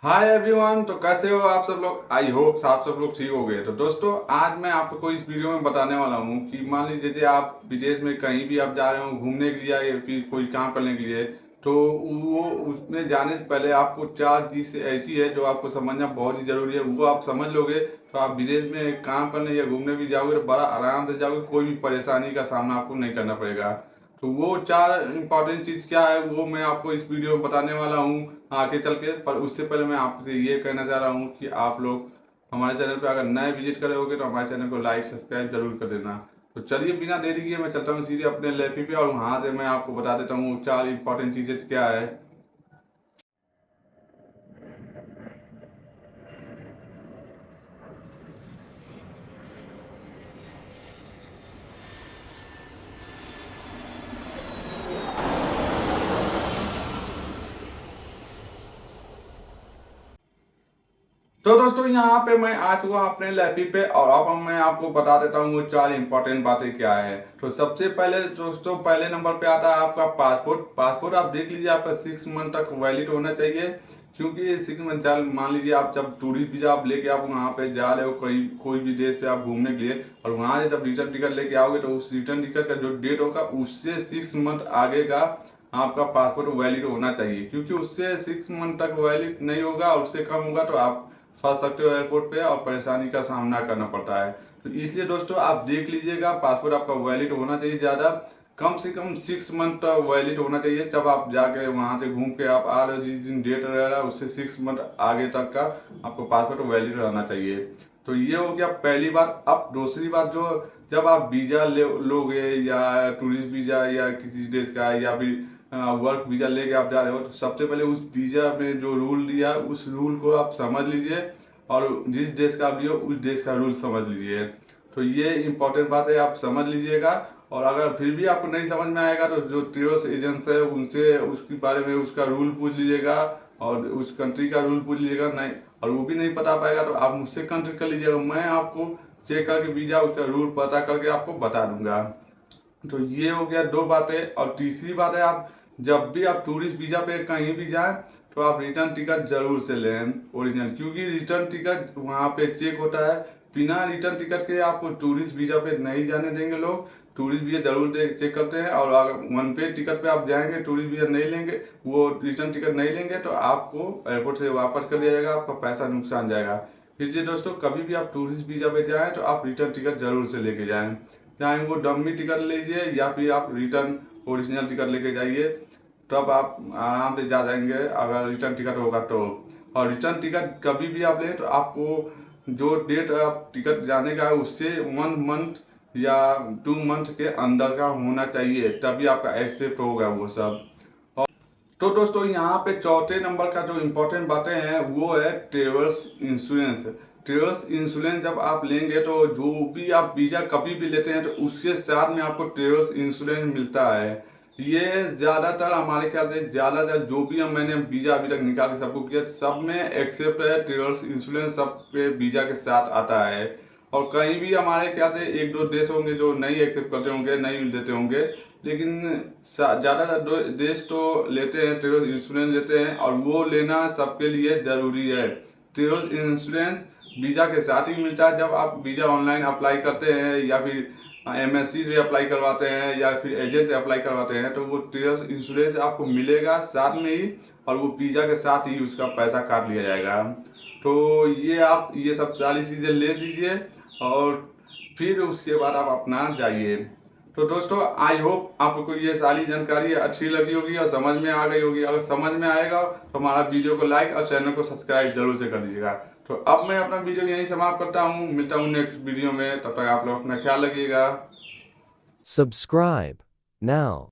Hi everyone. तो कैसे हो आप सब लोग? आई होप आप सब लोग ठीक हो गए। तो दोस्तों, आज मैं आपको इस वीडियो में बताने वाला हूँ कि मान लीजिए जैसे आप विदेश में कहीं भी आप जा रहे हो घूमने के लिए या फिर कोई काम करने के लिए, तो वो उसमें जाने से पहले आपको चार चीज़ ऐसी है जो आपको समझना बहुत ही ज़रूरी है। वो आप समझ लोगे तो आप विदेश में काम करने या घूमने भी जाओगे तो बड़ा आराम से जाओगे, कोई भी परेशानी का सामना आपको नहीं करना पड़ेगा। तो वो चार इंपॉर्टेंट चीज़ क्या है वो मैं आपको इस वीडियो में बताने वाला हूँ आगे चल के। पर उससे पहले मैं आपसे ये कहना चाह रहा हूँ कि आप लोग हमारे चैनल पे अगर नए विजिट करे होगे तो हमारे चैनल को लाइक सब्सक्राइब जरूर कर देना। तो चलिए बिना देरी किए मैं चलता हूँ सीधे अपने लैपटॉप पे और वहाँ से मैं आपको बता देता हूँ चार इंपॉर्टेंट चीज़ें क्या है। तो दोस्तों, यहाँ पे मैं आ चुका हूँ अपने लैपटॉप पे और अब मैं आपको बता देता हूँ वो चार इंपॉर्टेंट बातें क्या है। तो सबसे पहले दोस्तों, पहले नंबर पे आता है आपका पासपोर्ट। पासपोर्ट आप देख लीजिए आपका 6 मंथ तक वैलिड होना चाहिए, क्योंकि 6 मंथ चाल मान लीजिए आप जब टूरिस्ट वीजा आप लेके आप वहाँ पे जा रहे हो कहीं कोई भी देश पे आप घूमने के लिए, और वहाँ से जब रिटर्न टिकट लेके आओगे तो उस रिटर्न टिकट का जो डेट होगा उससे 6 मंथ आगे का आपका पासपोर्ट वैलिड होना चाहिए। क्योंकि उससे 6 मंथ तक वैलिड नहीं होगा और उससे कम होगा तो आप फंस सकते हो एयरपोर्ट पे और परेशानी का सामना करना पड़ता है। तो इसलिए दोस्तों आप देख लीजिएगा पासपोर्ट आपका वैलिड होना चाहिए, ज़्यादा कम से कम 6 मंथ वैलिड होना चाहिए। जब आप जाके वहाँ से घूम के आप आ रहे हो जिस दिन डेट रह रहा है उससे 6 मंथ आगे तक का आपको पासपोर्ट वैलिड रहना चाहिए। तो ये हो गया पहली बात। अब दूसरी बात, जो जब आप वीजा लोगे या टूरिस्ट वीजा या किसी देश का या फिर वर्क वीजा लेके आप जा रहे हो, तो सबसे पहले उस वीजा में जो रूल दिया उस रूल को आप समझ लीजिए और जिस देश का भी हो उस देश का रूल समझ लीजिए। तो ये इंपॉर्टेंट बात है, आप समझ लीजिएगा। और अगर फिर भी आपको नहीं समझ में आएगा तो जो ट्रेवल्स एजेंट्स है उनसे उसके बारे में उसका रूल पूछ लीजिएगा और उस कंट्री का रूल पूछ लीजिएगा। नहीं और वो भी नहीं पता पाएगा तो आप मुझसे कंटेक्ट कर लीजिएगा, मैं आपको चेक करके वीजा उसका रूल पता करके आपको बता दूंगा। तो ये हो गया दो बातें। और तीसरी बात है, आप जब भी आप टूरिस्ट वीजा पे कहीं भी जाएं तो आप रिटर्न टिकट जरूर से लें ओरिजिनल, क्योंकि रिटर्न टिकट वहाँ पे चेक होता है। बिना रिटर्न टिकट के आपको टूरिस्ट वीजा पे नहीं जाने देंगे लोग। टूरिस्ट वीजा जरूर चेक करते हैं और अगर वन पे टिकट पे आप जाएंगे टूरिस्ट वीजा नहीं लेंगे, वो रिटर्न टिकट नहीं लेंगे तो आपको एयरपोर्ट से वापस कर दिया जाएगा, आपका पैसा नुकसान जाएगा। इसलिए दोस्तों कभी भी आप टूरिस्ट वीजा पे जाएं तो आप रिटर्न टिकट जरूर से लेके जाएं, चाहे वो डम्मी टिकट लीजिए या फिर आप रिटर्न ओरिजिनल टिकट लेके जाइए, तब आप आराम से जा जाएंगे अगर रिटर्न टिकट होगा तो। और रिटर्न टिकट कभी भी आप लें तो आपको जो डेट आप टिकट जाने का है उससे 1 मंथ या 2 मंथ के अंदर का होना चाहिए, तभी आपका एक्सेप्ट होगा वो सब। तो दोस्तों यहाँ पे चौथे नंबर का जो इम्पोर्टेंट बातें हैं वो है ट्रेवल्स इंश्योरेंस। ट्रेवल्स इंश्योरेंस जब आप लेंगे तो जो भी आप वीजा कभी भी लेते हैं तो उसके साथ में आपको ट्रेवल्स इंश्योरेंस मिलता है। ये ज़्यादातर हमारे ख्याल से ज़्यादातर जो भी हम मैंने वीजा अभी तक निकाल के सबको किया सब में एक्सेप्ट है ट्रेवल्स इंश्योरेंस, सब पे वीजा के साथ आता है। और कहीं भी हमारे ख्याल से एक दो देश होंगे जो नहीं एक्सेप्ट करते होंगे, नहीं देते होंगे, लेकिन ज़्यादातर देश तो लेते हैं, ट्रेवल इंश्योरेंस लेते हैं और वो लेना सबके लिए ज़रूरी है। ट्रेवल इंश्योरेंस वीज़ा के साथ ही मिलता है। जब आप वीज़ा ऑनलाइन अप्लाई करते हैं या फिर एमएससी से अप्लाई करवाते हैं या फिर एजेंट से अप्लाई करवाते हैं तो वो ट्रेवल इंश्योरेंस आपको मिलेगा साथ में ही, और वो वीज़ा के साथ ही उसका पैसा काट लिया जाएगा। तो ये आप ये सब सारी चीज़ें ले लीजिए और फिर उसके बाद आप अपना जाइए। तो दोस्तों आई होप आपको ये सारी जानकारी अच्छी लगी होगी और समझ में आ गई होगी। अगर समझ में आएगा तो हमारा वीडियो को लाइक और चैनल को सब्सक्राइब जरूर से कर दीजिएगा। तो अब मैं अपना वीडियो यहीं समाप्त करता हूँ, मिलता हूँ नेक्स्ट वीडियो में, तब तक आप लोग अपना ख्याल रखिएगा। Subscribe now.